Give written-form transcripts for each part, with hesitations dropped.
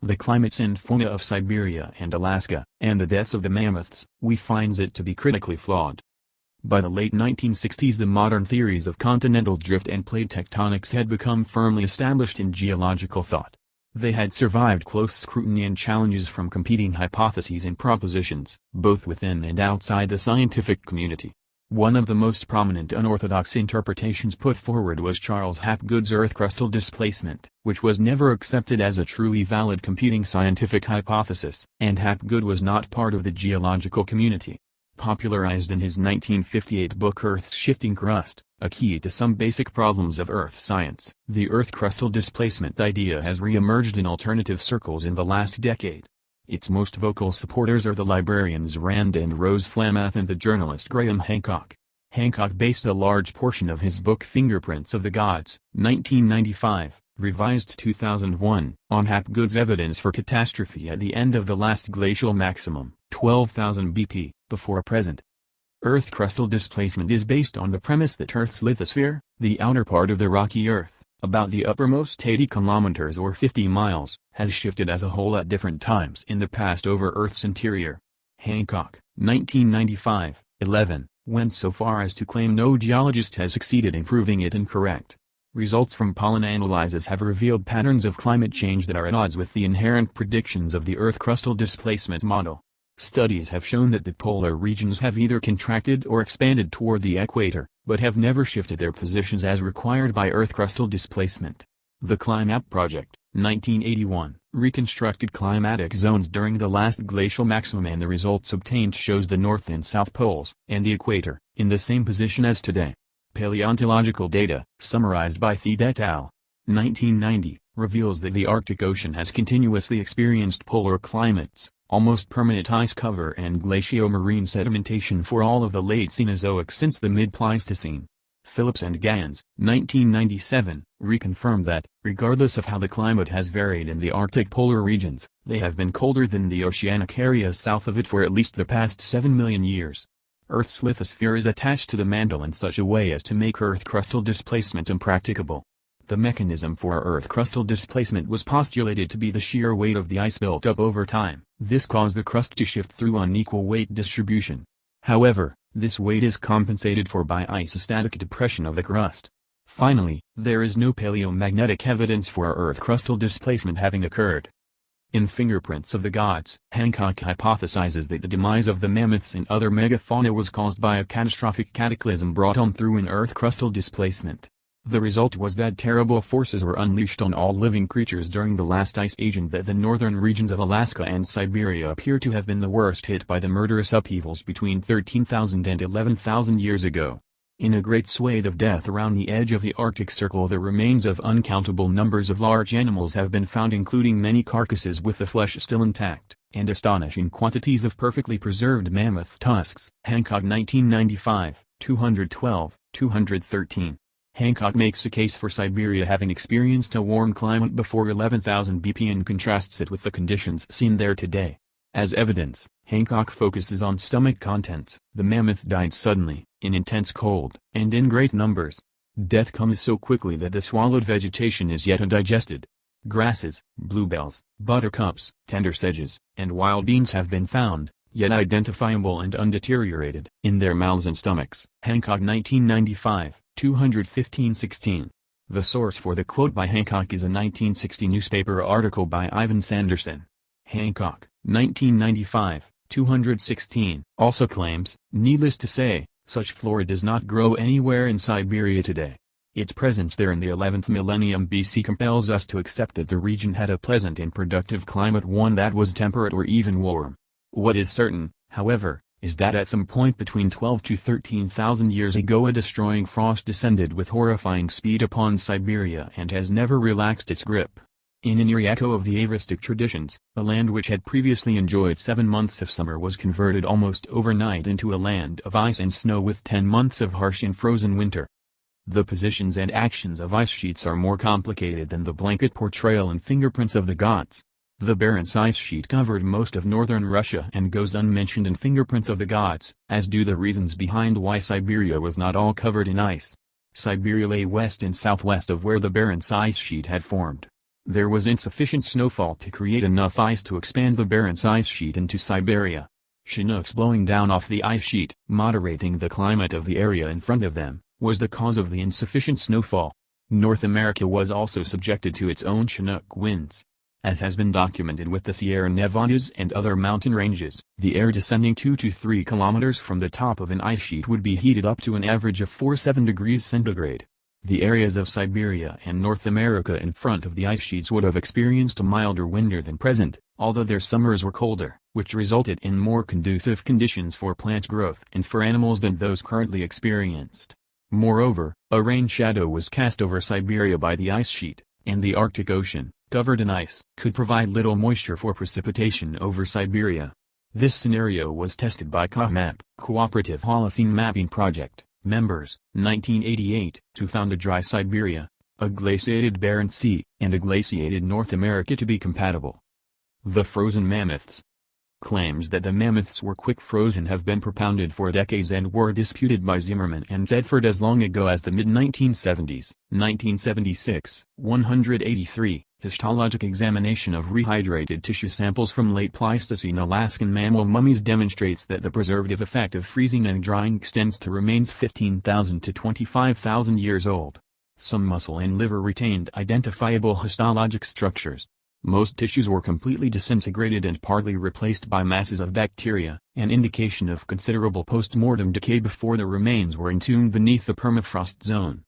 the climates and fauna of Siberia and Alaska, and the deaths of the mammoths, we finds it to be critically flawed. By the late 1960s the modern theories of continental drift and plate tectonics had become firmly established in geological thought. They had survived close scrutiny and challenges from competing hypotheses and propositions, both within and outside the scientific community. One of the most prominent unorthodox interpretations put forward was Charles Hapgood's Earth crustal displacement, which was never accepted as a truly valid competing scientific hypothesis, and Hapgood was not part of the geological community. Popularized in his 1958 book Earth's Shifting Crust, a key to some basic problems of Earth science, the Earth crustal displacement idea has re-emerged in alternative circles in the last decade. Its most vocal supporters are the librarians Rand and Rose Flamath and the journalist Graham Hancock. Hancock based a large portion of his book Fingerprints of the Gods, 1995, revised 2001, on Hapgood's evidence for catastrophe at the end of the last glacial maximum, 12,000 BP, before present. Earth crustal displacement is based on the premise that Earth's lithosphere, the outer part of the rocky Earth, about the uppermost 80 kilometers or 50 miles, has shifted as a whole at different times in the past over Earth's interior. Hancock, 1995, 11, went so far as to claim no geologist has succeeded in proving it incorrect. Results from pollen analyses have revealed patterns of climate change that are at odds with the inherent predictions of the Earth crustal displacement model. Studies have shown that the polar regions have either contracted or expanded toward the equator, but have never shifted their positions as required by Earth crustal displacement. The CliMap project, 1981, reconstructed climatic zones during the last glacial maximum and the results obtained shows the North and South Poles, and the equator, in the same position as today. Paleontological data, summarized by Thied et al. 1990, reveals that the Arctic Ocean has continuously experienced polar climates, almost permanent ice cover and glacial-marine sedimentation for all of the late Cenozoic since the mid-Pleistocene. Phillips and Gans, 1997, reconfirmed that, regardless of how the climate has varied in the Arctic polar regions, they have been colder than the oceanic areas south of it for at least the past 7 million years. Earth's lithosphere is attached to the mantle in such a way as to make Earth crustal displacement impracticable. The mechanism for Earth crustal displacement was postulated to be the shear weight of the ice built up over time. This caused the crust to shift through unequal weight distribution. However, this weight is compensated for by isostatic depression of the crust. Finally, there is no paleomagnetic evidence for Earth crustal displacement having occurred. In Fingerprints of the Gods, Hancock hypothesizes that the demise of the mammoths and other megafauna was caused by a catastrophic cataclysm brought on through an Earth crustal displacement. The result was that terrible forces were unleashed on all living creatures during the last ice age and that the northern regions of Alaska and Siberia appear to have been the worst hit by the murderous upheavals between 13,000 and 11,000 years ago. In a great swathe of death around the edge of the Arctic Circle the remains of uncountable numbers of large animals have been found including many carcasses with the flesh still intact, and astonishing quantities of perfectly preserved mammoth tusks. Hancock 1995, 212, 213. Hancock makes a case for Siberia having experienced a warm climate before 11,000 BP and contrasts it with the conditions seen there today. As evidence, Hancock focuses on stomach contents. The mammoth died suddenly, in intense cold, and in great numbers. Death comes so quickly that the swallowed vegetation is yet undigested. Grasses, bluebells, buttercups, tender sedges, and wild beans have been found, yet identifiable and undeteriorated, in their mouths and stomachs. Hancock 1995, 215-16. The source for the quote by Hancock is a 1960 newspaper article by Ivan Sanderson. Hancock, 1995, 216, also claims, needless to say, such flora does not grow anywhere in Siberia today. Its presence there in the 11th millennium BC compels us to accept that the region had a pleasant and productive climate, one that was temperate or even warm. What is certain, however, is that at some point between 12 to 13,000 years ago a destroying frost descended with horrifying speed upon Siberia and has never relaxed its grip. In an eerie echo of the Avristic traditions, a land which had previously enjoyed 7 months of summer was converted almost overnight into a land of ice and snow with 10 months of harsh and frozen winter. The positions and actions of ice sheets are more complicated than the blanket portrayal in Fingerprints of the Gods. The Barents ice sheet covered most of northern Russia and goes unmentioned in Fingerprints of the Gods, as do the reasons behind why Siberia was not all covered in ice. Siberia lay west and southwest of where the Barents ice sheet had formed. There was insufficient snowfall to create enough ice to expand the Barents ice sheet into Siberia. Chinooks blowing down off the ice sheet, moderating the climate of the area in front of them, was the cause of the insufficient snowfall. North America was also subjected to its own Chinook winds. As has been documented with the Sierra Nevadas and other mountain ranges, the air descending 2 to 3 kilometers from the top of an ice sheet would be heated up to an average of 47 degrees centigrade. The areas of Siberia and North America in front of the ice sheets would have experienced a milder winter than present, although their summers were colder, which resulted in more conducive conditions for plant growth and for animals than those currently experienced. Moreover, a rain shadow was cast over Siberia by the ice sheet, and the Arctic Ocean, covered in ice, could provide little moisture for precipitation over Siberia. This scenario was tested by COHMAP, Cooperative Holocene Mapping Project, members, 1988, to found a dry Siberia, a glaciated Barents Sea, and a glaciated North America to be compatible. The frozen mammoths. Claims that the mammoths were quick frozen have been propounded for decades and were disputed by Zimmerman and Tedford as long ago as the mid-1970s. 1976, 183, histologic examination of rehydrated tissue samples from late Pleistocene Alaskan mammal mummies demonstrates that the preservative effect of freezing and drying extends to remains 15,000 to 25,000 years old. Some muscle and liver retained identifiable histologic structures. Most tissues were completely disintegrated and partly replaced by masses of bacteria, an indication of considerable post-mortem decay before the remains were entombed beneath the permafrost zone.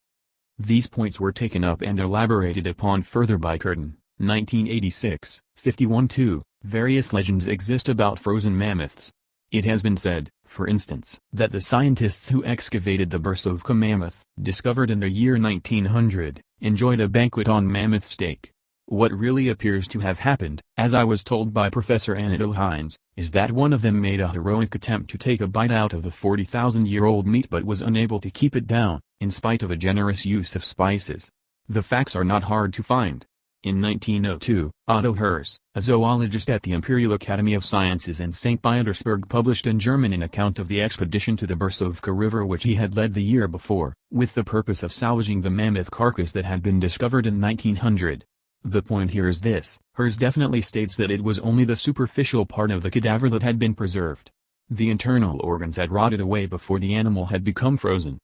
These points were taken up and elaborated upon further by Curtin, 1986, 51-2. Various legends exist about frozen mammoths. It has been said, for instance, that the scientists who excavated the Bursovka mammoth, discovered in the year 1900, enjoyed a banquet on mammoth steak. What really appears to have happened, as I was told by Professor Anatol Hines, is that one of them made a heroic attempt to take a bite out of the 40,000-year-old meat but was unable to keep it down, in spite of a generous use of spices. The facts are not hard to find. In 1902, Otto Herz, a zoologist at the Imperial Academy of Sciences in St. Petersburg, published in German an account of the expedition to the Bursovka River which he had led the year before, with the purpose of salvaging the mammoth carcass that had been discovered in 1900. The point here is this: Herz definitely states that it was only the superficial part of the cadaver that had been preserved. The internal organs had rotted away before the animal had become frozen.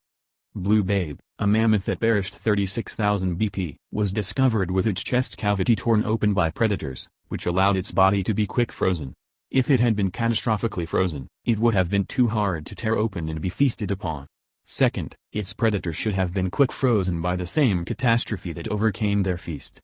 Blue Babe, a mammoth that perished 36,000 BP, was discovered with its chest cavity torn open by predators, which allowed its body to be quick frozen. If it had been catastrophically frozen, it would have been too hard to tear open and be feasted upon. Second, its predators should have been quick frozen by the same catastrophe that overcame their feast.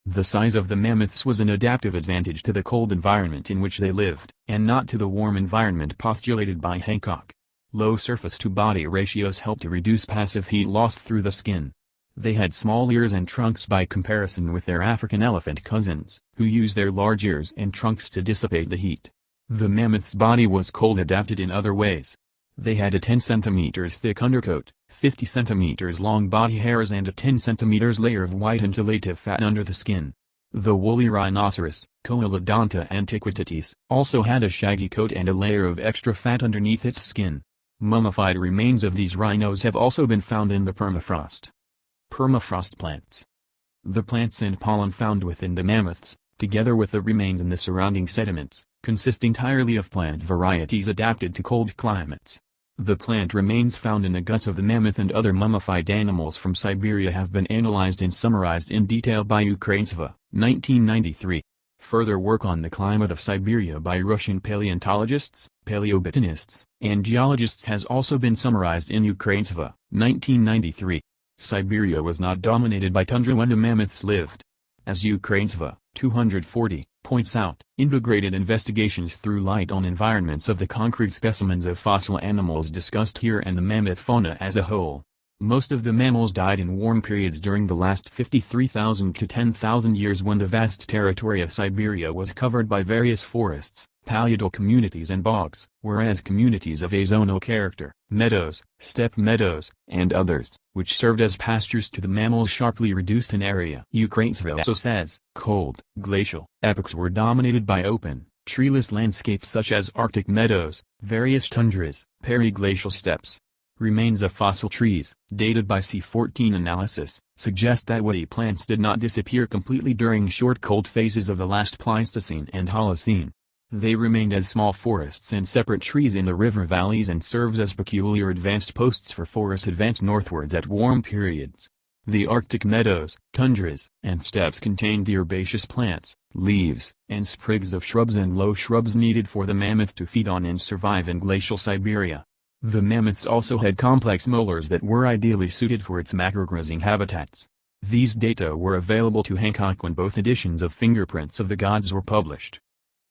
The size of the mammoths was an adaptive advantage to the cold environment in which they lived, and not to the warm environment postulated by Hancock. Low surface-to-body ratios helped to reduce passive heat lost through the skin. They had small ears and trunks by comparison with their African elephant cousins, who use their large ears and trunks to dissipate the heat. The mammoth's body was cold-adapted in other ways. They had a 10 cm thick undercoat, 50 cm long body hairs and a 10 cm layer of white insulative fat under the skin. The woolly rhinoceros, Coelodonta antiquitatis, also had a shaggy coat and a layer of extra fat underneath its skin. Mummified remains of these rhinos have also been found in the permafrost. Permafrost plants. The plants and pollen found within the mammoths, together with the remains in the surrounding sediments, consist entirely of plant varieties adapted to cold climates. The plant remains found in the guts of the mammoth and other mummified animals from Siberia have been analyzed and summarized in detail by Ukraintseva, 1993. Further work on the climate of Siberia by Russian paleontologists, paleobotanists, and geologists has also been summarized in Ukraintseva, 1993. Siberia was not dominated by tundra when the mammoths lived. As Ukraintseva, 240, points out, integrated investigations through light on environments of the concrete specimens of fossil animals discussed here and the mammoth fauna as a whole. Most of the mammals died in warm periods during the last 53,000 to 10,000 years when the vast territory of Siberia was covered by various forests, paludal communities and bogs, whereas communities of azonal character, meadows, steppe meadows, and others, which served as pastures to the mammals sharply reduced in area. Ukraintseva also says, cold, glacial epochs were dominated by open, treeless landscapes such as Arctic meadows, various tundras, periglacial steppes. Remains of fossil trees, dated by C14 analysis, suggest that woody plants did not disappear completely during short cold phases of the last Pleistocene and Holocene. They remained as small forests and separate trees in the river valleys and serves as peculiar advanced posts for forest advance northwards at warm periods. The Arctic meadows, tundras, and steppes contained the herbaceous plants, leaves, and sprigs of shrubs and low shrubs needed for the mammoth to feed on and survive in glacial Siberia. The mammoths also had complex molars that were ideally suited for its macrograzing habitats. These data were available to Hancock when both editions of Fingerprints of the Gods were published.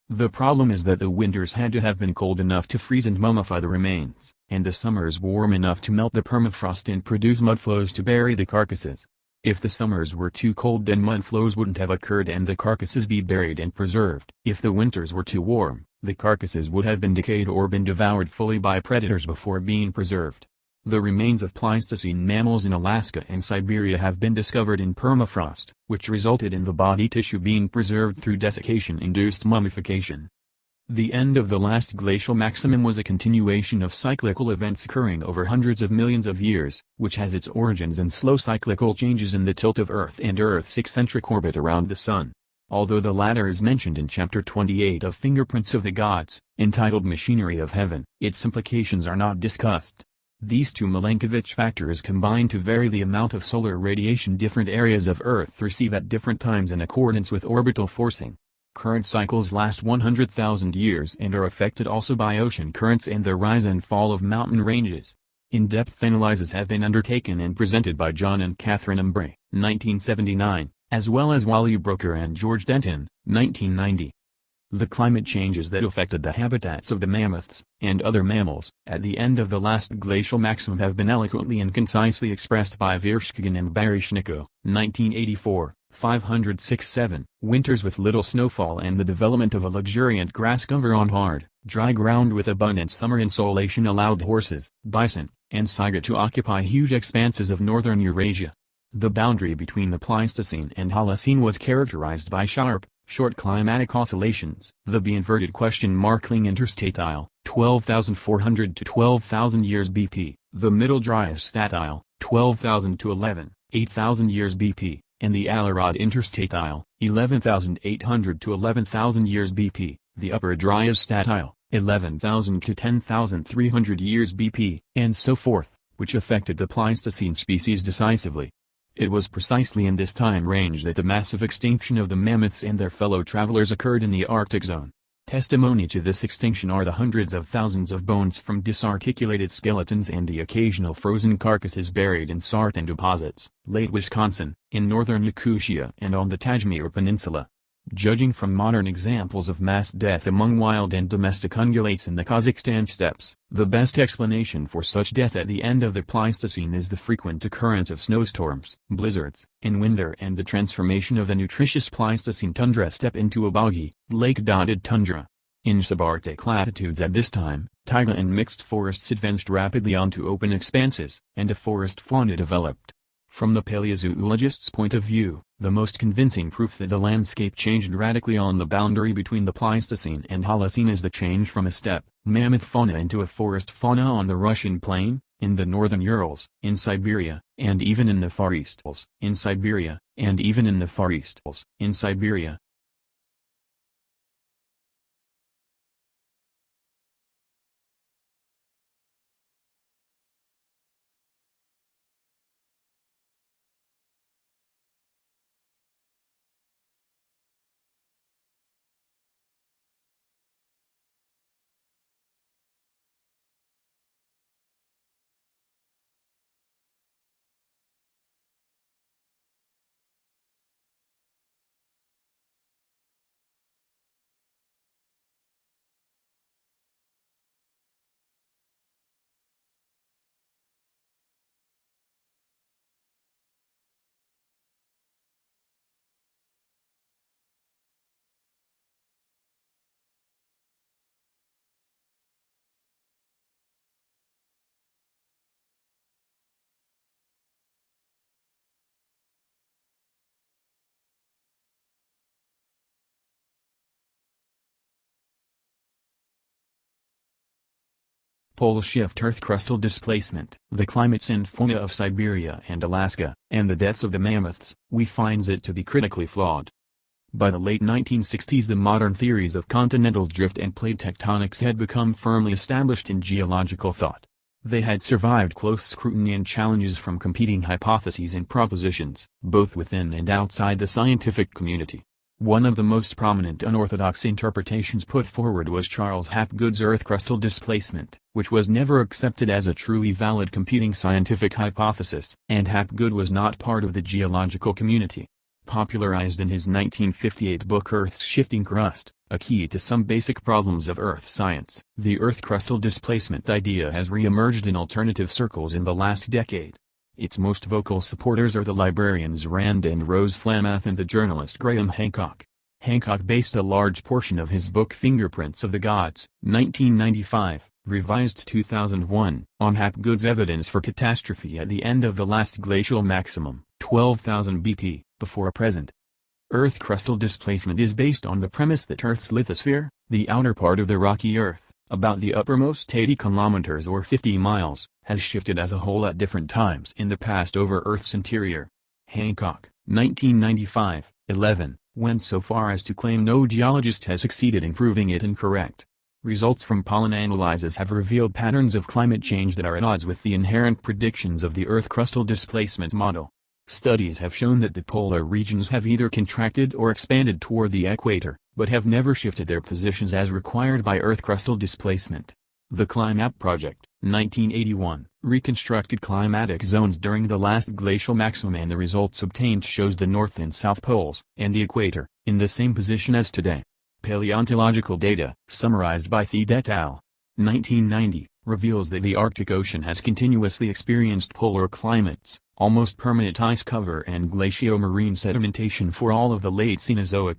The problem is that the winters had to have been cold enough to freeze and mummify the remains, and the summers warm enough to melt the permafrost and produce mudflows to bury the carcasses. If the summers were too cold, then mudflows wouldn't have occurred and the carcasses be buried and preserved. If the winters were too warm, the carcasses would have been decayed or been devoured fully by predators before being preserved. The remains of Pleistocene mammals in Alaska and Siberia have been discovered in permafrost, which resulted in the body tissue being preserved through desiccation-induced mummification. The end of the last glacial maximum was a continuation of cyclical events occurring over hundreds of millions of years, which has its origins in slow cyclical changes in the tilt of Earth and Earth's eccentric orbit around the Sun. Although the latter is mentioned in Chapter 28 of Fingerprints of the Gods, entitled Machinery of Heaven, its implications are not discussed. These two Milankovitch factors combine to vary the amount of solar radiation different areas of Earth receive at different times in accordance with orbital forcing. Current cycles last 100,000 years and are affected also by ocean currents and the rise and fall of mountain ranges. In-depth analyses have been undertaken and presented by John and Catherine Embree, 1979, as well as Wally Broecker and George Denton, 1990. The climate changes that affected the habitats of the mammoths, and other mammals, at the end of the last glacial maximum have been eloquently and concisely expressed by Vershkagin and Baryshnikov, 1984, 506-7, winters with little snowfall and the development of a luxuriant grass cover on hard, dry ground with abundant summer insolation allowed horses, bison, and saiga to occupy huge expanses of northern Eurasia. The boundary between the Pleistocene and Holocene was characterized by sharp, short climatic oscillations. The B-inverted question markling interstatile, 12,400 to 12,000 years BP, the middle Dryas statile, 12,000 to 8,000 years BP, and the Alarod interstatile, 11,800 to 11,000 years BP, the upper Dryas statile, 11,000 to 10,300 years BP, and so forth, which affected the Pleistocene species decisively. It was precisely in this time range that the massive extinction of the mammoths and their fellow travelers occurred in the Arctic zone. Testimony to this extinction are the hundreds of thousands of bones from disarticulated skeletons and the occasional frozen carcasses buried in sartan deposits, Lake Wisconsin, in northern Yakutia and on the Tajmir Peninsula. Judging from modern examples of mass death among wild and domestic ungulates in the Kazakhstan steppes, the best explanation for such death at the end of the Pleistocene is the frequent occurrence of snowstorms, blizzards, in winter and the transformation of the nutritious Pleistocene tundra steppe into a boggy, lake-dotted tundra. In subarctic latitudes at this time, taiga and mixed forests advanced rapidly onto open expanses, and a forest fauna developed. From the paleozoologist's point of view, the most convincing proof that the landscape changed radically on the boundary between the Pleistocene and Holocene is the change from a steppe, mammoth fauna into a forest fauna on the Russian plain, in the northern Urals, in Siberia, and even in the Far East, in Siberia, and even in the Far East, in Siberia. pole shift Earth crustal displacement, the climates and fauna of Siberia and Alaska, and the deaths of the mammoths, we finds it to be critically flawed. By the late 1960s the modern theories of continental drift and plate tectonics had become firmly established in geological thought. They had survived close scrutiny and challenges from competing hypotheses and propositions, both within and outside the scientific community. One of the most prominent unorthodox interpretations put forward was Charles Hapgood's Earth crustal displacement, which was never accepted as a truly valid competing scientific hypothesis, and Hapgood was not part of the geological community. Popularized in his 1958 book Earth's Shifting Crust, a key to some basic problems of Earth science, the Earth crustal displacement idea has re-emerged in alternative circles in the last decade. Its most vocal supporters are the librarians Rand and Rose Flamath and the journalist Graham Hancock. Hancock based a large portion of his book Fingerprints of the Gods, 1995, revised 2001, on Hapgood's evidence for catastrophe at the end of the last glacial maximum, 12,000 BP, before present. Earth crustal displacement is based on the premise that Earth's lithosphere, the outer part of the rocky Earth, about the uppermost 80 kilometers or 50 miles, has shifted as a whole at different times in the past over Earth's interior. Hancock, 1995, 11, went so far as to claim no geologist has succeeded in proving it incorrect. Results from pollen analyses have revealed patterns of climate change that are at odds with the inherent predictions of the Earth crustal displacement model. Studies have shown that the polar regions have either contracted or expanded toward the equator, but have never shifted their positions as required by Earth crustal displacement. The CliMap project, 1981, reconstructed climatic zones during the last glacial maximum and the results obtained shows the North and South Poles, and the equator, in the same position as today. Paleontological data, summarized by Thied et al., 1990, reveals that the Arctic Ocean has continuously experienced polar climates, almost permanent ice cover and glacial marine sedimentation for all of the late Cenozoic.